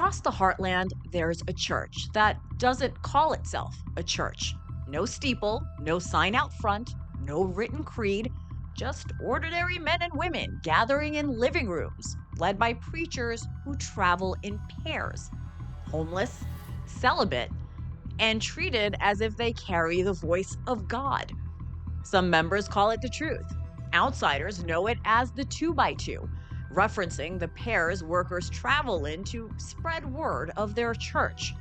Across the Heartland, there's a church that doesn't call itself a church. No steeple, no sign out front, no written creed, just ordinary men and women gathering in living rooms, led by preachers who travel in pairs, homeless, celibate, and treated as if they carry the voice of God. Some members call it the truth. Outsiders know it as the 2 by 2, referencing the pairs workers travel in to spread word of their church.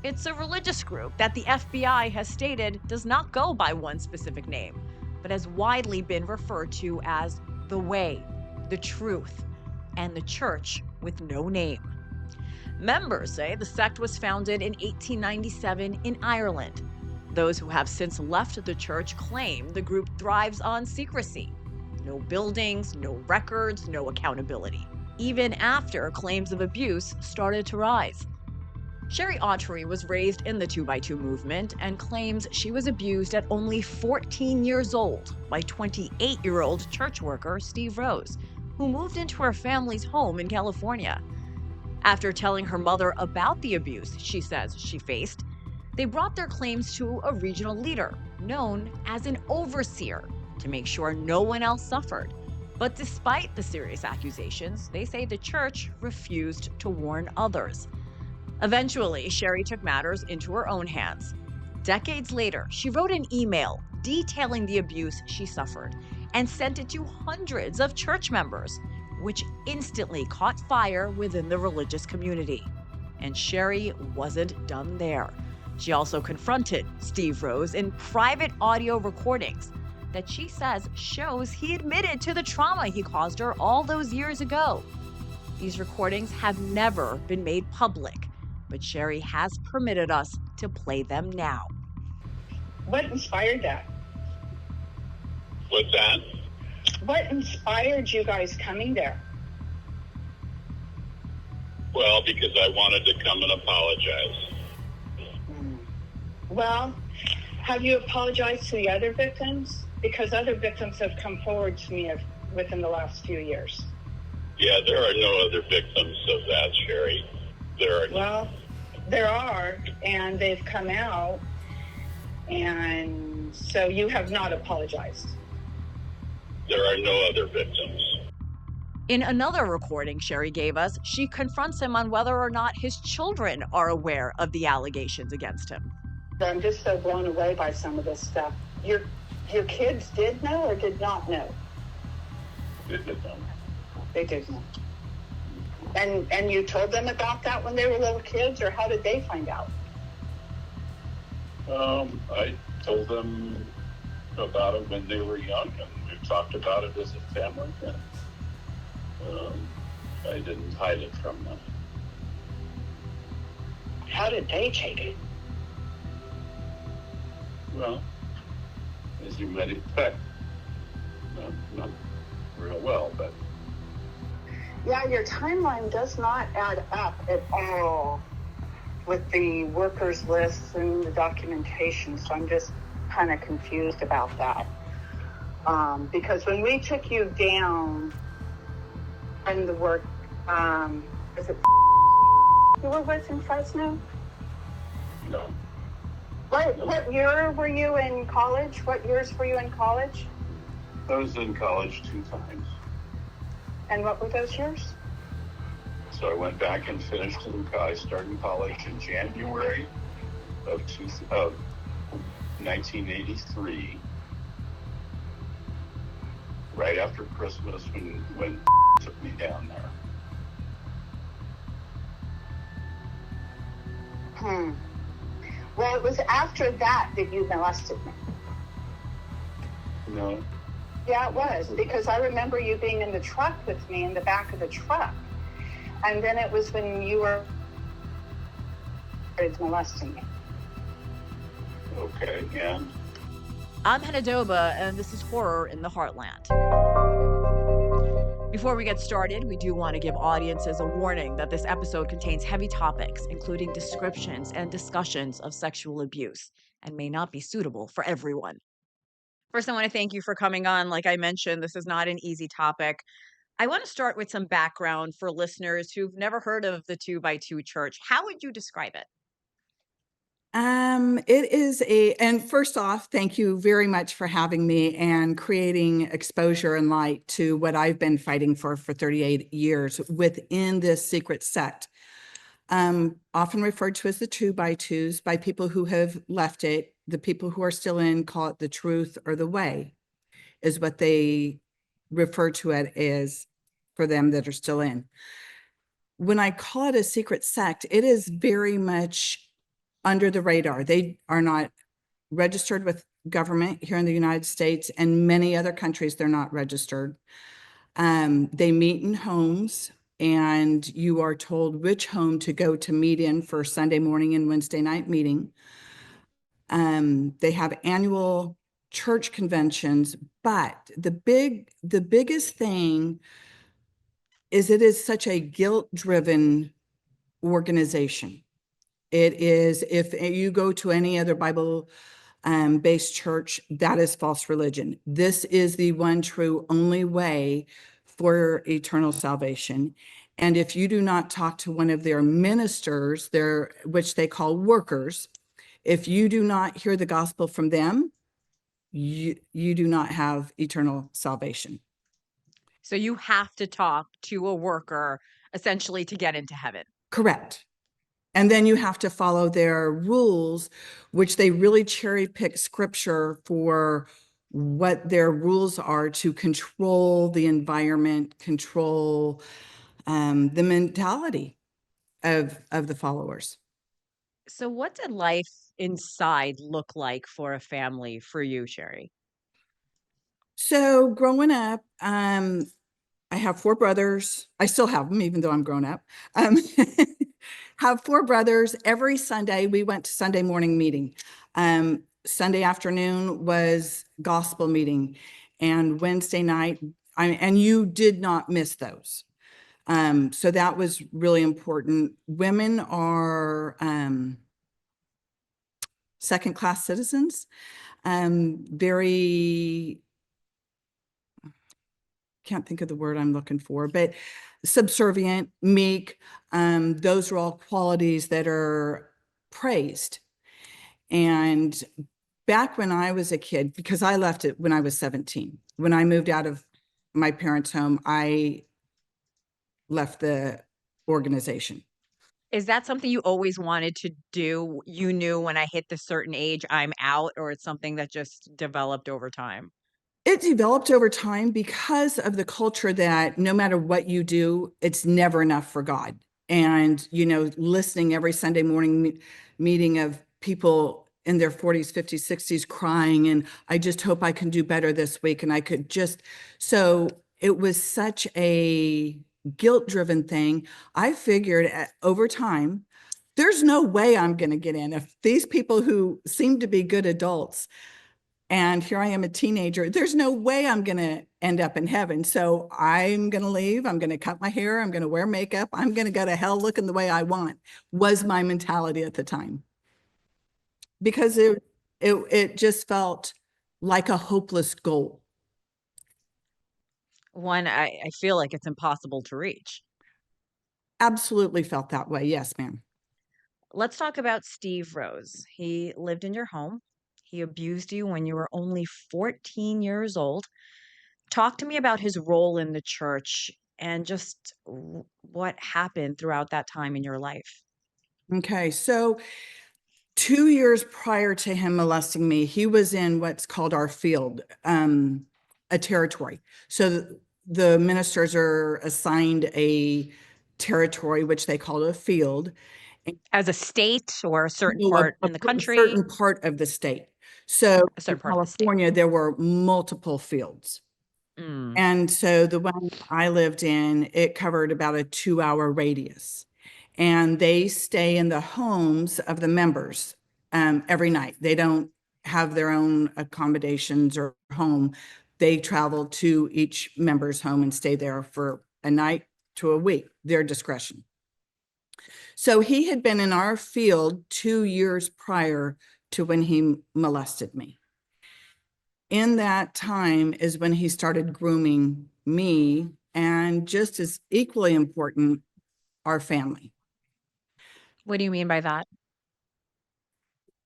It's a religious group that the FBI has stated does not go by one specific name, but has widely been referred to as the Way, the Truth, and the Church with no name. Members say the sect was founded in 1897 in Ireland. Those who have since left the church claim the group thrives on secrecy. No buildings, no records, no accountability, even after claims of abuse started to rise. Sheri Autrey was raised in the 2 by 2 movement and claims she was abused at only 14 years old by 28-year-old church worker Steve Rose, who moved into her family's home in California. After telling her mother about the abuse she says she faced, they brought their claims to a regional leader, known as an overseer, to make sure no one else suffered. But despite the serious accusations, they say the church refused to warn others. Eventually, Sherie took matters into her own hands. Decades later, she wrote an email detailing the abuse she suffered and sent it to hundreds of church members, which instantly caught fire within the religious community. And Sherie wasn't done there. She also confronted Steve Rose in private audio recordings that she says shows he admitted to the trauma he caused her all those years ago. These recordings have never been made public, but Sherie has permitted us to play them now. What inspired that? What's that? What inspired you guys coming there? Well, because I wanted to come and apologize. Well, have you apologized to the other victims? Because other victims have come forward to me within the last few years. Yeah, there are no other victims of that, Sherie. Well, there are, and they've come out, and so you have not apologized. There are no other victims. In another recording Sherie gave us, she confronts him on whether or not his children are aware of the allegations against him. I'm just so blown away by some of this stuff. Your kids did know or did not know? They did know. They did know. And you told them about that when they were little kids, or how did they find out? I told them about it when they were young, and we talked about it as a family, and I didn't hide it from them. How did they take it? Well, as you might expect, not real well, but... Yeah, your timeline does not add up at all with the workers' lists and the documentation, so I'm just kind of confused about that. Because when we took you down in the work, is it you were with in Fresno? No. What year were you in college? What years were you in college? I was in college 2 times. And what were those years? So I went back and finished I started college in January of 1983, right after Christmas when took me down there. Well, it was after that you molested me. No. Yeah, it was, because I remember you being in the truck with me, in the back of the truck. And then it was when you were molesting me. Okay, and... I'm Hena Doba, and this is Horror in the Heartland. Before we get started, we do want to give audiences a warning that this episode contains heavy topics, including descriptions and discussions of sexual abuse, and may not be suitable for everyone. First, I want to thank you for coming on. Like I mentioned, this is not an easy topic. I want to start with some background for listeners who've never heard of the 2x2 church. How would you describe it? It is and first off, thank you very much for having me and creating exposure and light to what I've been fighting for 38 years within this secret sect. Often referred to as the 2x2s by people who have left it. The people who are still in call it the truth or the way, is what they refer to it as for them that are still in. When I call it a secret sect, it is very much under the radar. They are not registered with government here in the United States, and many other countries they're not registered. They meet in homes, and you are told which home to go to meet in for Sunday morning and Wednesday night meeting. They have annual church conventions, but the biggest thing is it is such a guilt-driven organization. It is, if you go to any other Bible based church, that is false religion. This is the one true only way for eternal salvation. And if you do not talk to one of their ministers, which they call workers, if you do not hear the gospel from them, you do not have eternal salvation. So you have to talk to a worker essentially to get into heaven. Correct. And then you have to follow their rules, which they really cherry pick scripture for what their rules are to control the environment, control the mentality of the followers. So what did life inside look like for a family for you, Sherie? So growing up, I have 4 brothers. I still have them, even though I'm grown up. Have 4 brothers. Every Sunday, we went to Sunday morning meeting. Sunday afternoon was gospel meeting. And Wednesday night, and you did not miss those. So that was really important. Women are second-class citizens, very, can't think of the word I'm looking for, but subservient, meek. Those are all qualities that are praised. And back when I was a kid, because I left it when I was 17, when I moved out of my parents' home, I left the organization. Is that something you always wanted to do? You knew when I hit this certain age, I'm out, or it's something that just developed over time? It developed over time because of the culture that no matter what you do, it's never enough for God. And, listening every Sunday morning meeting of people in their 40s, 50s, 60s crying, and I just hope I can do better this week. And I could so it was such a guilt-driven thing. I figured over time, there's no way I'm going to get in. If these people who seem to be good adults, and here I am a teenager, there's no way I'm going to end up in heaven. So I'm going to leave. I'm going to cut my hair. I'm going to wear makeup. I'm going to go to hell looking the way I want, was my mentality at the time. Because it just felt like a hopeless goal. One, I feel like it's impossible to reach. Absolutely felt that way. Yes, ma'am. Let's talk about Steve Rose. He lived in your home. He abused you when you were only 14 years old. Talk to me about his role in the church and just what happened throughout that time in your life. Okay. So 2 years prior to him molesting me, he was in what's called our field, a territory. So the ministers are assigned a territory, which they call a field. As a state or a certain No, part a in the country? certain part of the state. So A certain in part of the state. California, there were multiple fields. Mm. And so the one I lived in, it covered about a 2-hour radius. And they stay in the homes of the members every night. They don't have their own accommodations or home. They travel to each member's home and stay there for a night to a week, their discretion. So he had been in our field 2 years prior to when he molested me. In that time is when he started grooming me and just as equally important, our family. What do you mean by that?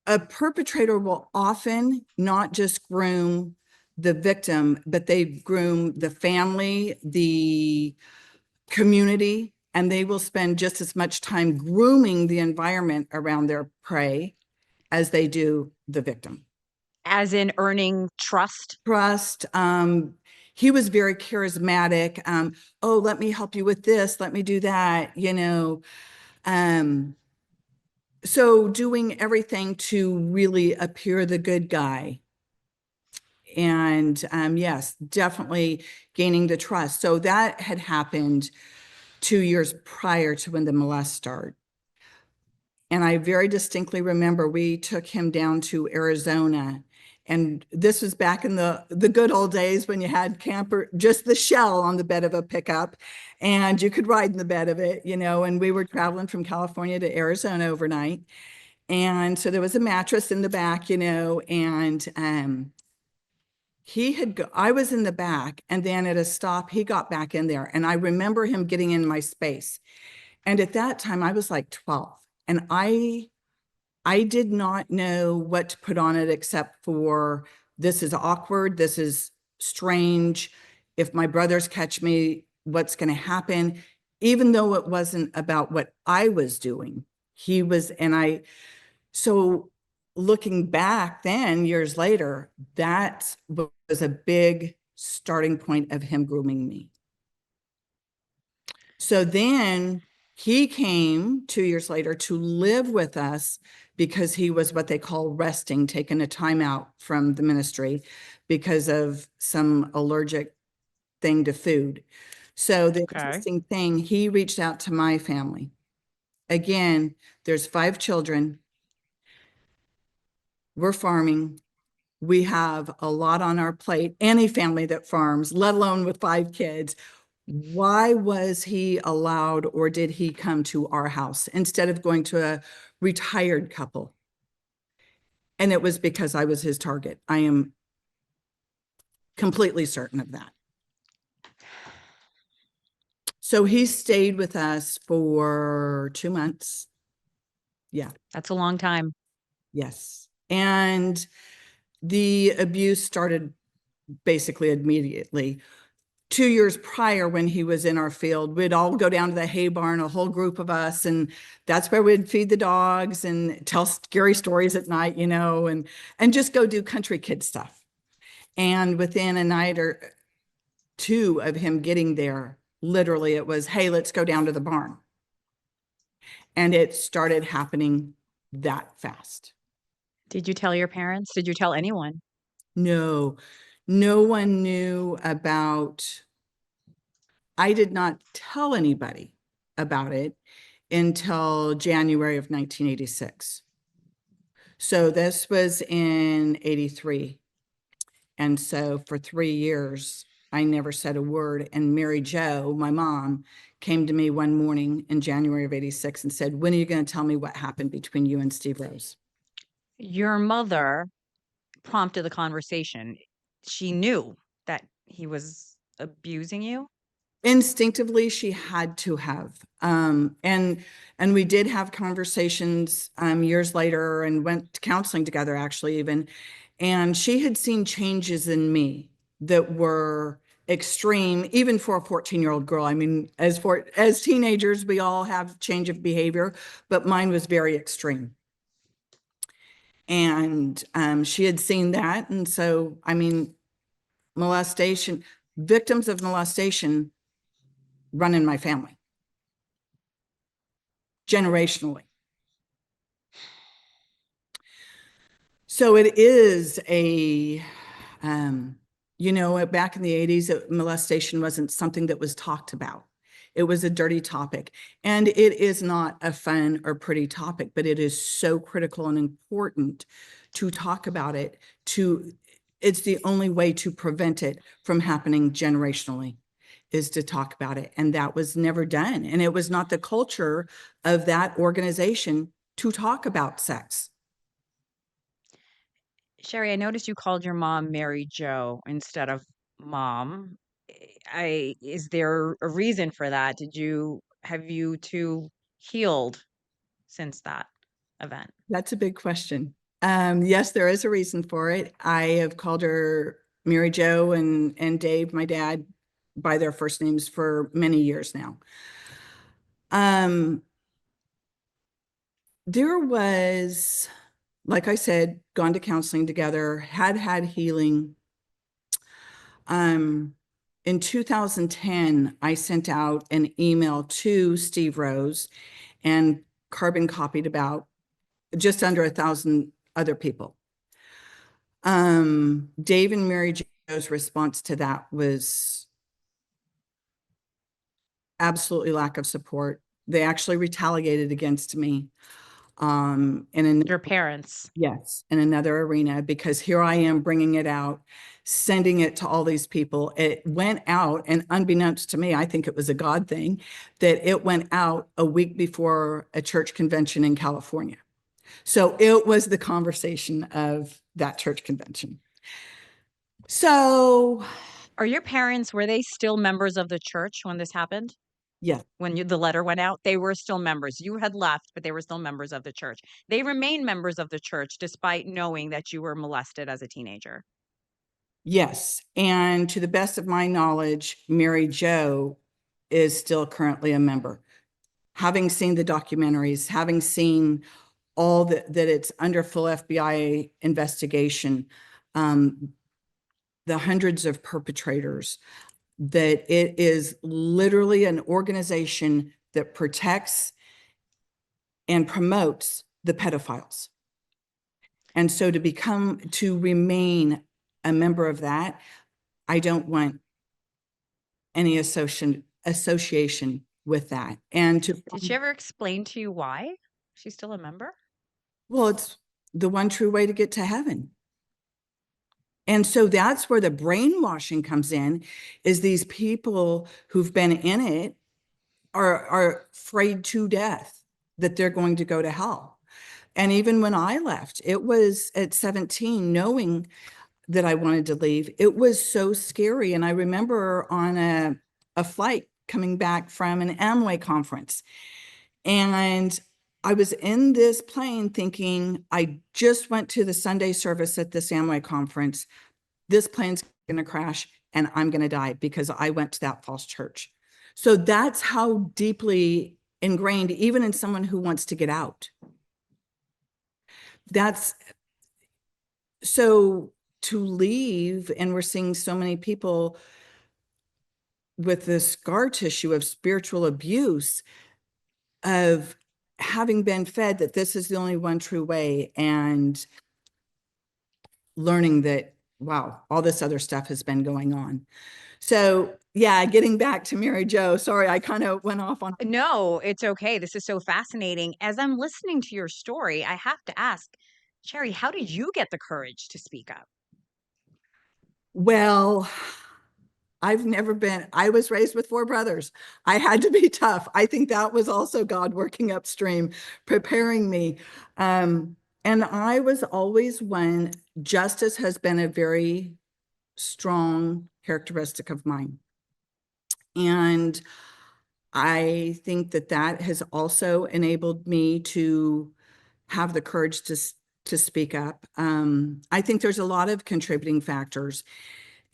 A perpetrator will often not just groom the victim, but they groom the family, the community, and they will spend just as much time grooming the environment around their prey as they do the victim. As in earning trust? Trust. He was very charismatic. Oh, let me help you with this. Let me do that. So doing everything to really appear the good guy. And yes, definitely gaining the trust. So that had happened 2 years prior to when the molest started. And I very distinctly remember we took him down to Arizona. And this was back in the good old days when you had camper, just the shell on the bed of a pickup, and you could ride in the bed of it, and we were traveling from California to Arizona overnight. And so there was a mattress in the back, and I was in the back, and then at a stop, he got back in there. And I remember him getting in my space. And at that time, I was like 12. And I did not know what to put on it except for, this is awkward. This is strange. If my brothers catch me, what's going to happen? Even though it wasn't about what I was doing, so looking back then, years later, that was a big starting point of him grooming me. So then he came 2 years later to live with us because he was what they call resting, taking a time out from the ministry because of some allergic thing to food. So the interesting thing, he reached out to my family. Again, there's 5 children. We're farming. We have a lot on our plate. Any family that farms, let alone with 5 kids. Why was he allowed, or did he come to our house instead of going to a retired couple? And it was because I was his target. I am completely certain of that. So he stayed with us for 2 months. Yeah. That's a long time. Yes. And the abuse started basically immediately. 2 years prior, when he was in our field, we'd all go down to the hay barn, a whole group of us, and that's where we'd feed the dogs and tell scary stories at night, and just go do country kid stuff. And within a night or 2 of him getting there, literally it was, hey, let's go down to the barn. And it started happening that fast. Did you tell your parents? Did you tell anyone? No one knew about. I did not tell anybody about it until January of 1986. So this was in 83. And so for 3 years, I never said a word. And Mary Jo, my mom, came to me one morning in January of 86 and said, when are you going to tell me what happened between you and Steve Rose? Your mother prompted the conversation. She knew that he was abusing you? Instinctively, she had to have. And we did have conversations years later and went to counseling together, actually, even. And she had seen changes in me that were extreme, even for a 14-year-old girl. I mean, as teenagers, we all have change of behavior, but mine was very extreme. And she had seen that. And so, I mean, victims of molestation run in my family generationally. So it is back in the 80s, molestation wasn't something that was talked about. It was a dirty topic. And it is not a fun or pretty topic, but it is so critical and important to talk about it. It's the only way to prevent it from happening generationally, is to talk about it. And that was never done. And it was not the culture of that organization to talk about sex. Sherie, I noticed you called your mom Mary Jo instead of mom. is there a reason for that? Have you two healed since that event? That's a big question. Yes, there is a reason for it. I have called her Mary Jo and Dave, my dad, by their first names for many years now. There was, like I said, gone to counseling together, had healing. In 2010, I sent out an email to Steve Rose and carbon copied about just under 1,000 other people. Dave and Mary Jo's response to that was absolutely lack of support. They actually retaliated against me. Your parents. Yes, in another arena, because here I am bringing it out, sending it to all these people. It went out, and unbeknownst to me, I think it was a God thing, that it went out a week before a church convention in California. So it was the conversation of that church convention. So, Are your parents, were they still members of the church when this happened? yeah, When the letter went out, they were still members. You had left, but they were still members of the church. They remain members of the church despite knowing that you were molested as a teenager. yes. And to the best of my knowledge, Mary Jo is still currently a member. Having seen the documentaries, having seen all that it's under full FBI investigation, the hundreds of perpetrators, that it is literally an organization that protects and promotes the pedophiles. And so to remain a member of that, I don't want any association with that. And Did she ever explain to you why she's still a member? well, it's the one true way to get to heaven. And so that's where the brainwashing comes in, is these people who've been in it are afraid to death that they're going to go to hell. And even when I left, it was at 17, knowing that I wanted to leave, it was so scary. And I remember on a flight coming back from an Amway conference, and I was in this plane thinking, I just went to the Sunday service at this Amway conference. This plane's going to crash and I'm going to die because I went to that false church. So that's how deeply ingrained, even in someone who wants to get out. That's so to leave, and we're seeing so many people with this scar tissue of spiritual abuse, of having been fed that this is the only one true way, and learning that, wow, all this other stuff has been going on. So yeah, getting back to Mary Jo, sorry, I kind of went off on. No, it's okay. This is so fascinating. As I'm listening to your story, I have to ask, Sherie, how did you get the courage to speak up? Well, I was raised with 4 brothers. I had to be tough. I think that was also God working upstream, preparing me. And I was always one, justice has been a very strong characteristic of mine. And I think that has also enabled me to have the courage to speak up. I think there's a lot of contributing factors.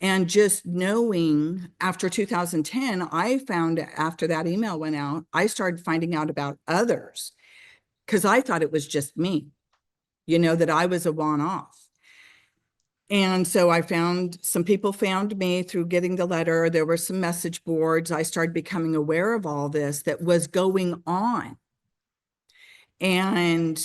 And just knowing after 2010, I found after that email went out, I started finding out about others because I thought it was just me, that I was a one-off. And so some people found me through getting the letter. There were some message boards. I started becoming aware of all this that was going on. And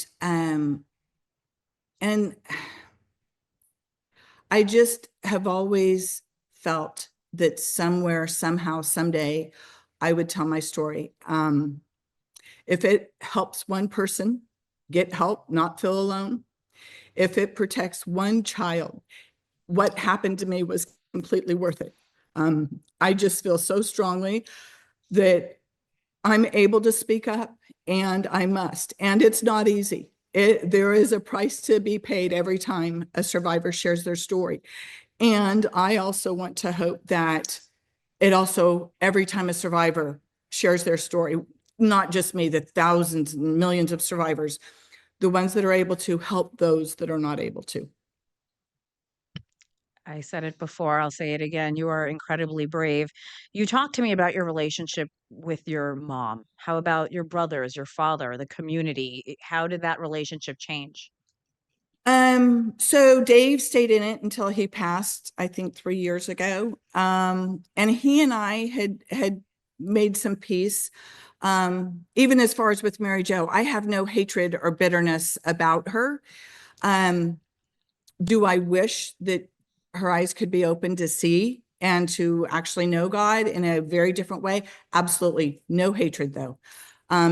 I just have always felt that somewhere, somehow, someday, I would tell my story. If it helps one person get help, not feel alone, if it protects one child, what happened to me was completely worth it. I just feel so strongly that I'm able to speak up, and I must. And it's not easy. There is a price to be paid every time a survivor shares their story. And I also want to hope that it also, every time a survivor shares their story, not just me, the thousands and millions of survivors, the ones that are able to help those that are not able to. I said it before, I'll say it again. You are incredibly brave. You talked to me about your relationship with your mom. How about your brothers, your father, the community? How did that relationship change? So Dave stayed in it until he passed, I think 3 years ago. And he and I had made some peace. Even as far as with Mary Jo, I have no hatred or bitterness about her. Do I wish that her eyes could be open to see and to actually know God in a very different way? Absolutely. No hatred though.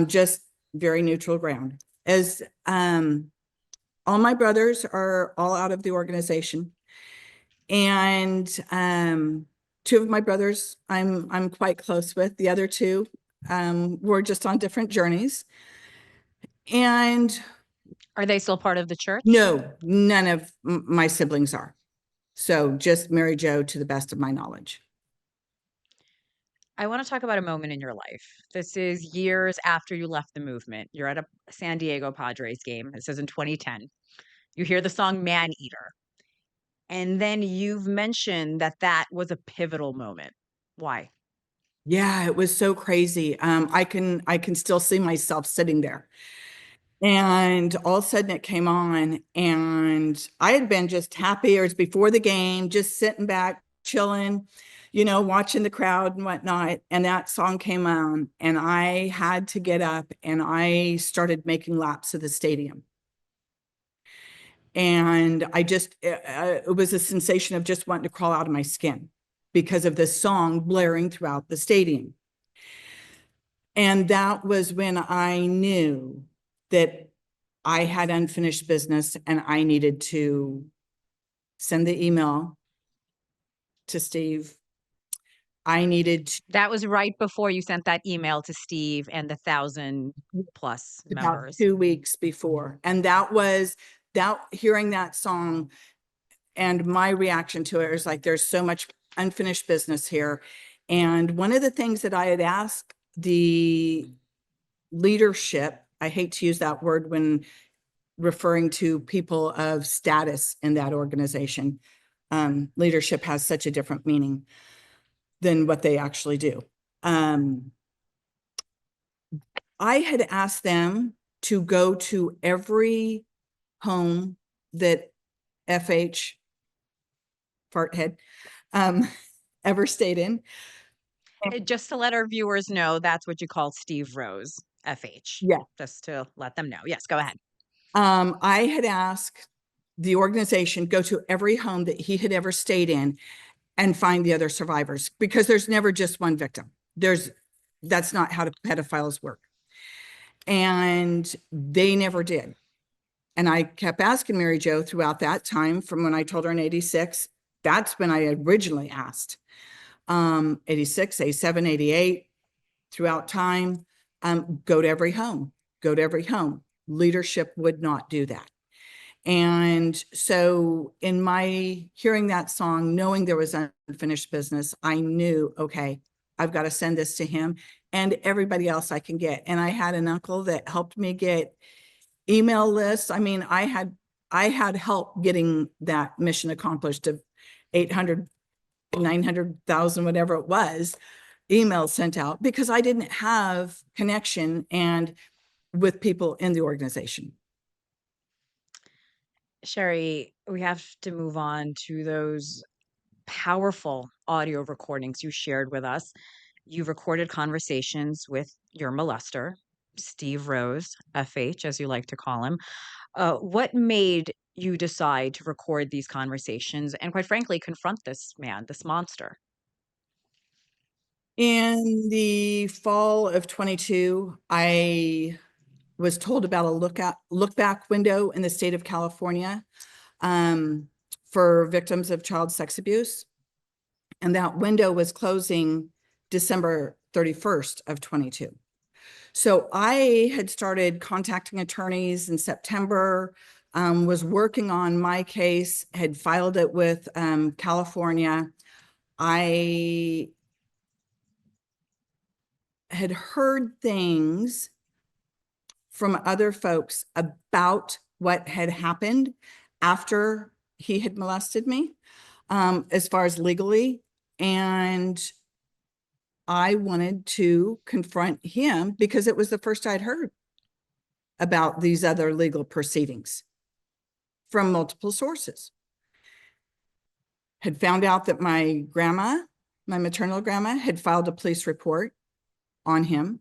Just very neutral ground. As all my brothers are all out of the organization. And two of my brothers I'm quite close with. The other two, we're just on different journeys. And Are they still part of the church? no, none of my siblings are. So just Mary Jo to the best of my knowledge. I want to talk about a moment in your life. This is years after you left the movement. You're at a San Diego Padres game. This is in 2010. You hear the song Man Eater. And then you've mentioned that that was a pivotal moment. Why? Yeah, it was so crazy. I can still see myself sitting there. And all of a sudden it came on, and I had been just happy. It was before the game, just sitting back, chilling, watching the crowd and whatnot. And that song came on, and I had to get up and I started making laps of the stadium. And it was a sensation of just wanting to crawl out of my skin because of this song blaring throughout the stadium. And that was when I knew that I had unfinished business and I needed to send the email to Steve. I needed to, That was right before you sent that email to Steve and the 1,000+ about members. 2 weeks before. And that was that, hearing that song and my reaction to it was like, there's so much unfinished business here. And one of the things that I had asked the leadership, I hate to use that word when referring to people of status in that organization. Leadership has such a different meaning than what they actually do. I had asked them to go to every home that FH Farthead ever stayed in. Just to let our viewers know, that's what you call Steve Rose, FH. Yeah. Just to let them know. Yes, go ahead. I had asked the organization go to every home that he had ever stayed in and find the other survivors, because there's never just one victim. That's not how pedophiles work. And they never did. And I kept asking Mary Jo throughout that time, from when I told her in 86, that's when I originally asked. 86, 87, 88, throughout time, go to every home, go to every home. Leadership would not do that. And so in my hearing that song, knowing there was unfinished business, I knew, okay, I've got to send this to him and everybody else I can get. And I had an uncle that helped me get email lists. I mean, I had help getting that mission accomplished of 800, 900,000, whatever it was, emails sent out, because I didn't have connection and with people in the organization. Sherie, we have to move on to those powerful audio recordings you shared with us. You recorded conversations with your molester, Steve Rose, FH, as you like to call him. What made you decide to record these conversations and, quite frankly, confront this man, this monster? In the fall of 22, I was told about a look back window in the state of California for victims of child sex abuse. And that window was closing December 31st of 22. So I had started contacting attorneys in September, was working on my case, had filed it with California. I had heard things from other folks about what had happened after he had molested me, as far as legally. And I wanted to confront him because it was the first I'd heard about these other legal proceedings from multiple sources. Had found out that my grandma, my maternal grandma, had filed a police report on him.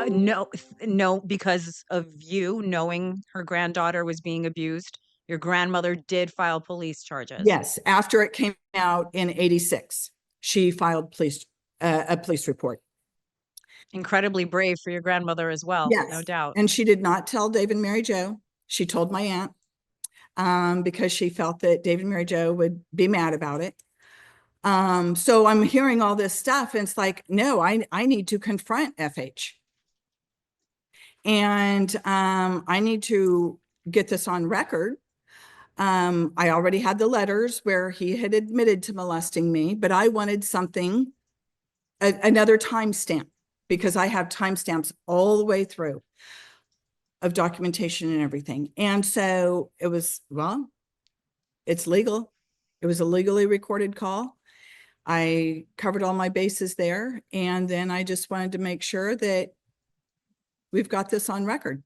No, because of you knowing her granddaughter was being abused, your grandmother did file police charges. Yes, after it came out in '86, she filed a police report. Incredibly brave for your grandmother as well, Yes, no doubt. and she did not tell Dave and Mary Jo. She told my aunt, because she felt that Dave and Mary Jo would be mad about it. So I'm hearing all this stuff, and it's like, no, I need to confront FH. And I need to get this on record. I already had the letters where he had admitted to molesting me, but I wanted something, another timestamp, because I have timestamps all the way through of documentation and everything. And so it was, well, it's legal. It was a legally recorded call. I covered all my bases there. And then I just wanted to make sure that we've got this on record.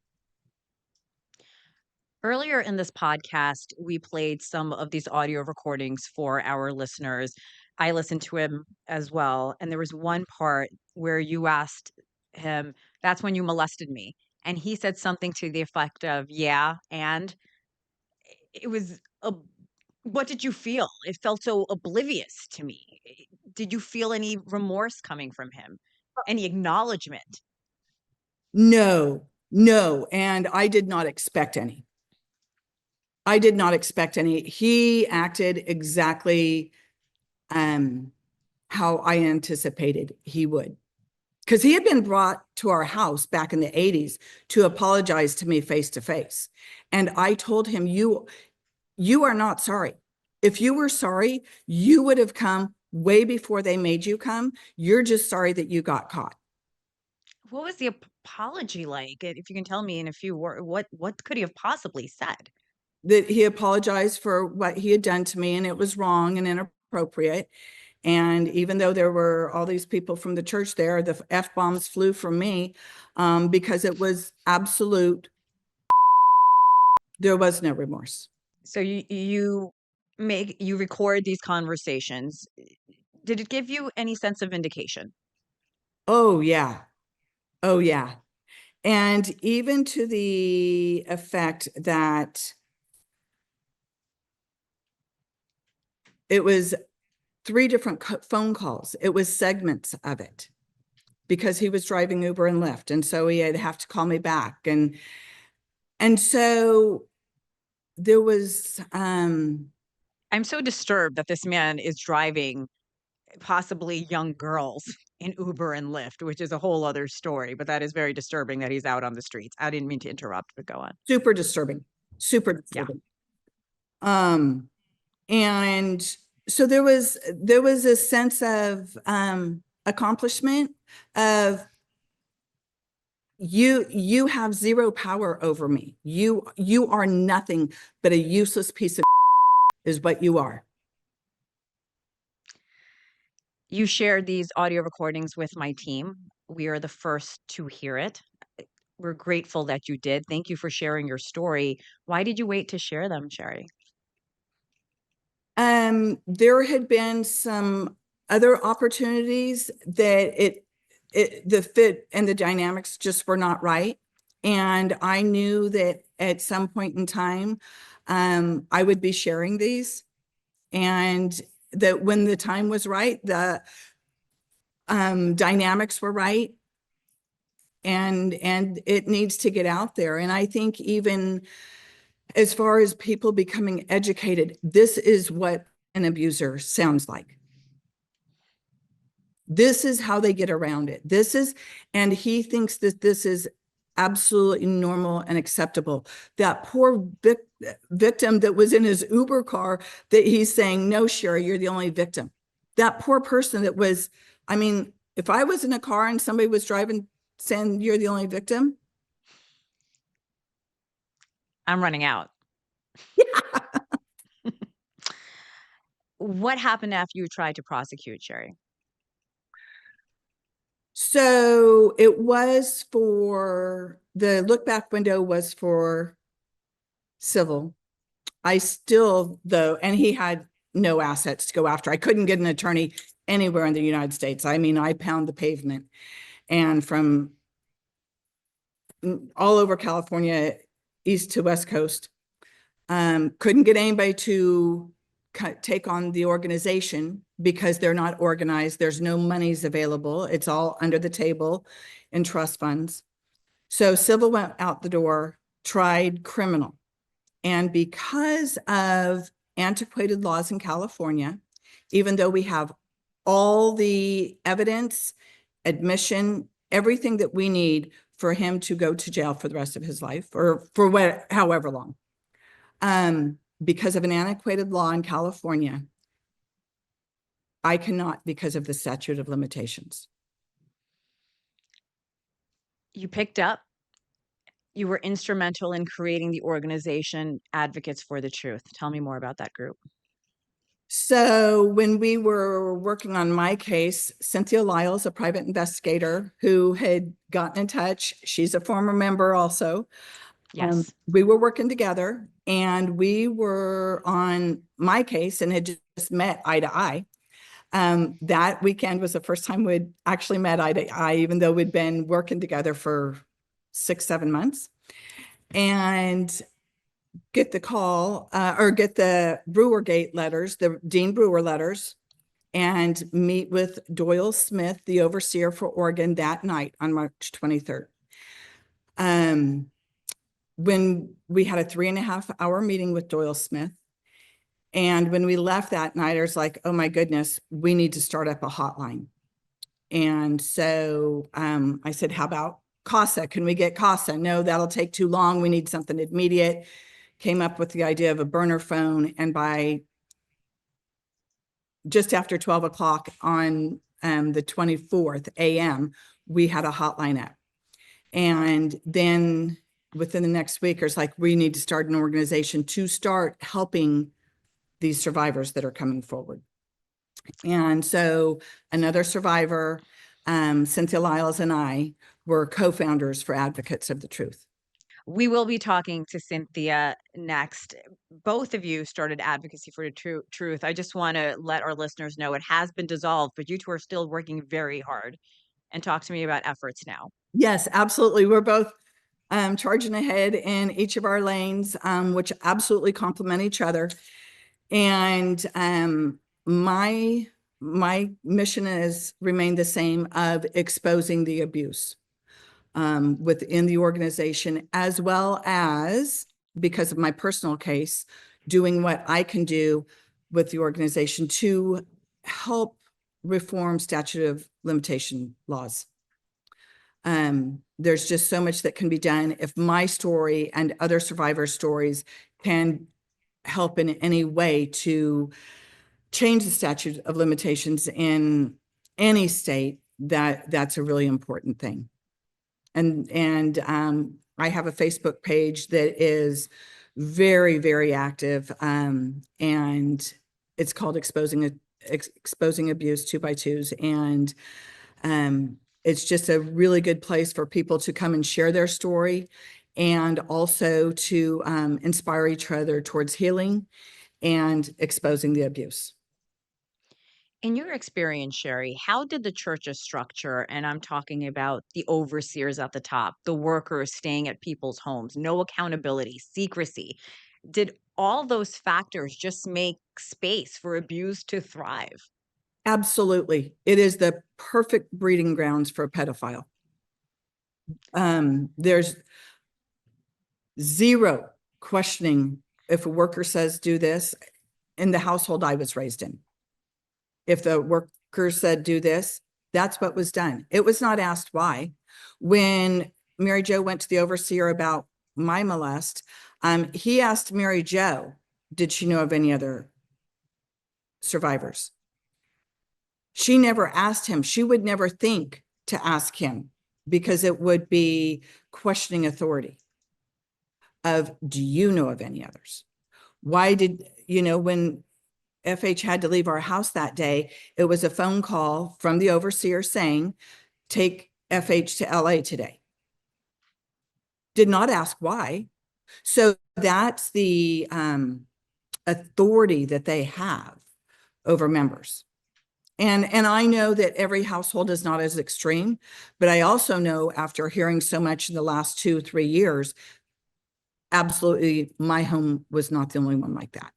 Earlier in this podcast, we played some of these audio recordings for our listeners. I listened to him as well. And there was one part where you asked him, "That's when you molested me." And he said something to the effect of, "Yeah." And it was what did you feel? It felt so oblivious to me. Did you feel any remorse coming from him? Any acknowledgement? No, no. And I did not expect any. I did not expect any. He acted exactly how I anticipated he would. Because he had been brought to our house back in the '80s to apologize to me face to face. And I told him, you are not sorry. If you were sorry, you would have come way before they made you come. You're just sorry that you got caught. What was the apology like? If you can tell me in a few words, what could he have possibly said? That he apologized for what he had done to me, and it was wrong and inappropriate. And even though there were all these people from the church there, the F-bombs flew from me, because it was absolute. There was no remorse. So you record these conversations. Did it give you any sense of vindication? Oh, yeah. Oh, yeah. And even to the effect that it was 3 different phone calls. It was segments of it because he was driving Uber and Lyft. And so he had have to call me back. And so there was, I'm so disturbed that this man is driving possibly young girls in Uber and Lyft, which is a whole other story, but that is very disturbing that he's out on the streets. I didn't mean to interrupt, but go on. super disturbing, super disturbing. Yeah. And so there was a sense of accomplishment of you have zero power over me. You are nothing but a useless piece of is what you are. You shared these audio recordings with my team. We are the first to hear it. We're grateful that you did. Thank you for sharing your story. Why did you wait to share them, Sherie? There had been some other opportunities that the fit and the dynamics just were not right. And I knew that at some point in time, I would be sharing these, and that when the time was right, the dynamics were right, and it needs to get out there. And I think even as far as people becoming educated, this is what an abuser sounds like. This is how they get around it. And he thinks that this is absolutely normal and acceptable. That poor victim that was in his Uber car that he's saying, "No, Sherie, you're the only victim." That poor person that was, I mean, If I was in a car and somebody was driving saying you're the only victim, I'm running out. What happened after you tried to prosecute, Sherie? so it was for the look back window was for civil. I still, though, and he had no assets to go after. I couldn't get an attorney anywhere in the United States. I mean, I pound the pavement, and from all over California, east to west coast, couldn't get anybody to take on the organization because they're not organized. There's no monies available. It's all under the table in trust funds. So civil went out the door, tried criminal. And because of antiquated laws in California, even though we have all the evidence, admission, everything that we need for him to go to jail for the rest of his life or for however long, because of an antiquated law in California, I cannot because of the statute of limitations. You picked up. You were instrumental in creating the organization Advocates for the Truth. Tell me more about that group. So when we were working on my case, Cynthia Lyles, a private investigator who had gotten in touch, she's a former member also. Yes. We were working together and we were on my case and had just met eye to eye. That weekend was the first time we'd actually met eye to eye, even though we'd been working together for 6-7 months. And get the call or get the Brewergate letters, the Dean Brewer letters, and meet with Doyle Smith, the overseer for Oregon, that night on March 23rd. When we had a 3.5-hour meeting with Doyle Smith. And when we left that night, I was like, oh my goodness, we need to start up a hotline. And so I said, how about CASA? Can we get CASA? No, that'll take too long. We need something immediate. Came up with the idea of a burner phone. And by just after 12 o'clock on the 24th a.m., we had a hotline up. And then within the next week, it's like, we need to start an organization to start helping these survivors that are coming forward. And so another survivor, Cynthia Lyles, and I were co-founders for Advocates of the Truth. We will be talking to Cynthia next. Both of you started Advocacy for the Truth. I just want to let our listeners know it has been dissolved, but you two are still working very hard. And talk to me about efforts now. Yes, absolutely. We're both charging ahead in each of our lanes, which absolutely complement each other. And my mission has remained the same of exposing the abuse within the organization, as well as, because of my personal case, doing what I can do with the organization to help reform statute of limitation laws. There's just so much that can be done. If my story and other survivor stories can help in any way to change the statute of limitations in any state, that's a really important thing. And I have a Facebook page that is very, very active, and it's called Exposing Abuse 2x2s, and it's just a really good place for people to come and share their story, and also to inspire each other towards healing and exposing the abuse. In your experience, Sherie, how did the church's structure, and I'm talking about the overseers at the top, the workers staying at people's homes, no accountability, secrecy, did all those factors just make space for abuse to thrive? Absolutely. It is the perfect breeding grounds for a pedophile. There's zero questioning if a worker says do this. In the household I was raised in, if the worker said do this, that's what was done. It was not asked why. When Mary Jo went to the overseer about my molest, he asked Mary Jo, did she know of any other survivors? She never asked him. She would never think to ask him because it would be questioning authority of, do you know of any others? Why did, when FH had to leave our house that day, it was a phone call from the overseer saying, take FH to LA today. Did not ask why. So that's the authority that they have over members. And I know that every household is not as extreme, but I also know, after hearing so much in the last 2-3 years, absolutely my home was not the only one like that.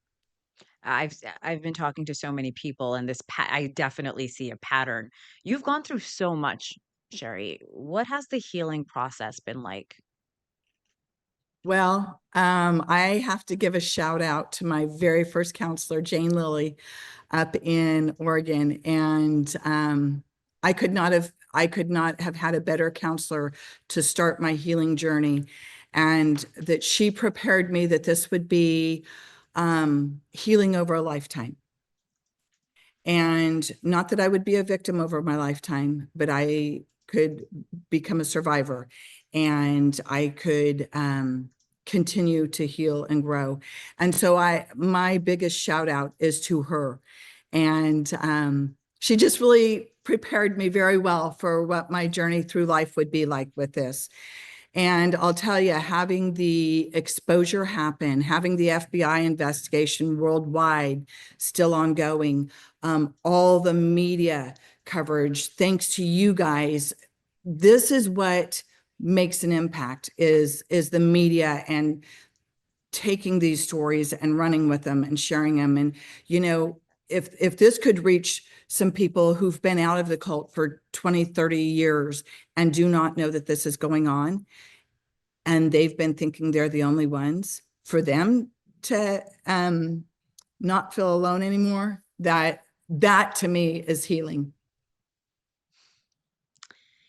I've been talking to so many people, and I definitely see a pattern. You've gone through so much, Sherie. What has the healing process been like? Well, I have to give a shout out to my very first counselor, Jane Lilly, up in Oregon. And I could not have had a better counselor to start my healing journey. And that she prepared me that this would be healing over a lifetime. And not that I would be a victim over my lifetime, but I could become a survivor, and I could continue to heal and grow. And so my biggest shout out is to her. And she just really prepared me very well for what my journey through life would be like with this. And I'll tell you, having the exposure happen, having the FBI investigation worldwide still ongoing, all the media coverage, thanks to you guys, this is what makes an impact, is the media and taking these stories and running with them and sharing them. And, if this could reach some people who've been out of the cult for 20, 30 years and do not know that this is going on, and they've been thinking they're the only ones, for them to not feel alone anymore, that to me is healing.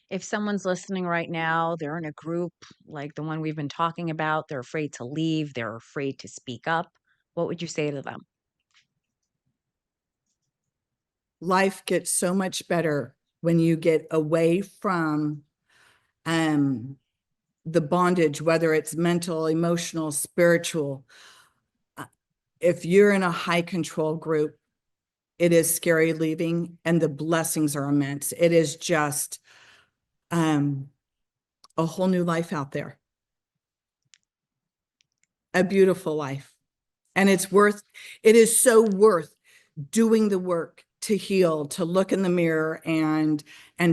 If someone's listening right now, they're in a group like the one we've been talking about, they're afraid to leave, they're afraid to speak up, what would you say to them? Life gets so much better when you get away from the bondage, whether it's mental, emotional, spiritual. If you're in a high control group, it is scary leaving, and the blessings are immense. It is just a whole new life out there, a beautiful life. And it is so worth doing the work to heal, to look in the mirror and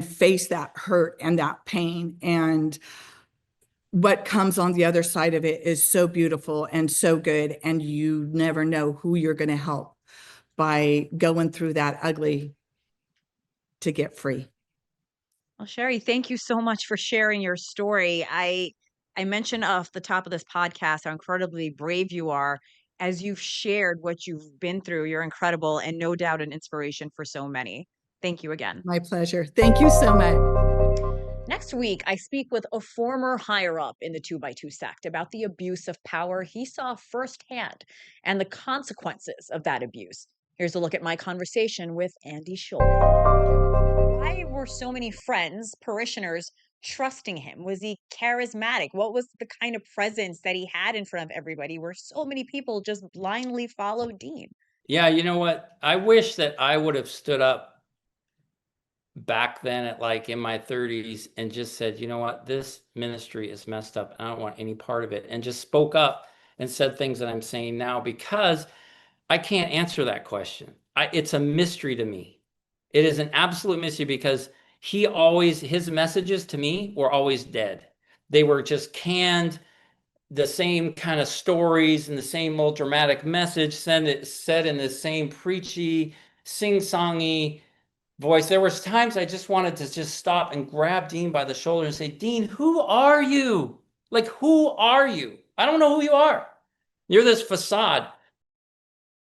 face that hurt and that pain. And what comes on the other side of it is so beautiful and so good. And you never know who you're going to help by going through that ugly to get free. Well, Sherie, thank you so much for sharing your story. I mentioned off the top of this podcast how incredibly brave you are. As you've shared what you've been through, you're incredible and no doubt an inspiration for so many. Thank you again. My pleasure. Thank you so much. Next week, I speak with a former higher up in the 2x2 sect about the abuse of power he saw firsthand and the consequences of that abuse. Here's a look at my conversation with Andy Schultz. Why were so many friends, parishioners, trusting him? Was he charismatic? What was the kind of presence that he had in front of everybody where so many people just blindly followed Dean? Yeah, you know what? I wish that I would have stood up back then at like in my 30s and just said, you know what, this ministry is messed up and I don't want any part of it, and just spoke up and said things that I'm saying now, because I can't answer that question. It's a mystery to me. It is an absolute mystery, because his messages to me were always dead. They were just canned, the same kind of stories and the same old dramatic message said in the same preachy, sing-songy voice. There was times I just wanted to just stop and grab Dean by the shoulder and say, Dean, who are you? Like, who are you? I don't know who you are. You're this facade.